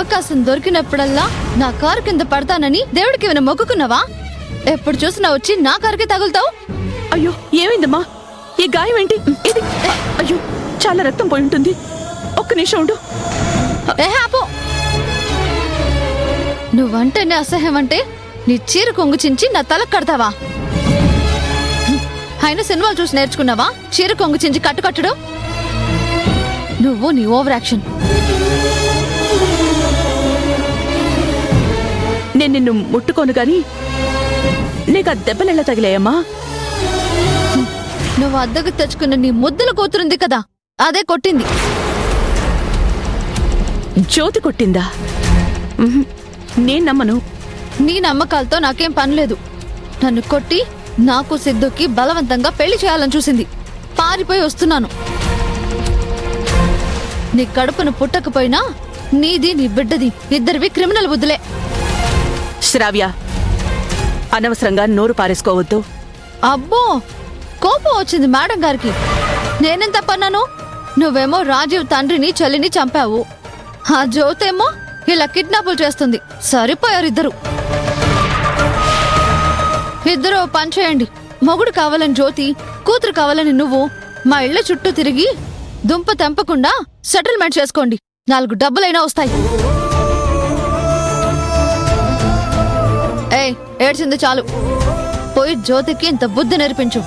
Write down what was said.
అవకాశం దొరికినప్పుడల్లా నా కారు కింద పడతానని దేవుడికి ఏమైనా మొక్కుకున్నావా? ఎప్పుడు చూసినా వచ్చి నా కారుకి తగులుతావు. అయ్యో ఏమైందమ్మా? ఈ గాయం ఏంటి? ఇది అయ్యో చాలా రక్తం పోయి ఉంటుంది. ఒక్క నిమిషం ఉండు. ఆపు. నువ్వంటేనే అసహ్యం అంటే నీ చీర కొంగు చించి నా తలకు కడతావా? అయినా సినిమాలు చూసి నేర్చుకున్నావా చీర కొంగు చించి కట్టడం? నువ్వు నీ ఓవర్ యాక్షన్. నేను నిన్ను ముట్టుకోను గాని నీకు ఆ దెబ్బలెలా తగిలాయమ్మా? నువ్వు అద్దెకు తెచ్చుకున్న నీ ముద్దుల కూతురుంది కదా, అదే కొట్టింది. జ్యోతి కొట్టిందా? నేను నమ్మను. నీ నమ్మకాలతో నాకేం పనిలేదు. నన్ను కొట్టి నాకు సిద్ధుకి బలవంతంగా పెళ్లి చేయాలని చూసింది. పారిపోయి వస్తున్నాను. నీ కడుపును పుట్టకపోయినా నీది నీ బిడ్డది ఇద్దరివి క్రిమినల్ బుద్ధులే. శ్రావ్య, అనవసరంగా నోరు పారేసుకోవద్దు. అబ్బో, కోపం వచ్చింది మేడం గారికి. నేనేం తప్పన్నాను? నువ్వేమో రాజీవ్ తండ్రిని చెల్లిని చంపావు. ఆ జ్యోతేమో ఇలా కిడ్నాపులు చేస్తుంది. సరిపోయారు ఇద్దరు. ఇద్దరు పని చేయండి. మొగుడు కావాలని జ్యోతి, కూతురు కావాలని నువ్వు మా ఇళ్ల చుట్టూ తిరిగి దుంప తెంపకుండా సెటిల్మెంట్ చేసుకోండి. 4 డబ్బులైనా వస్తాయి. ఏడ్చింది చాలు. పోయి జ్యోతికి ఇంత బుద్ధి నేర్పించు.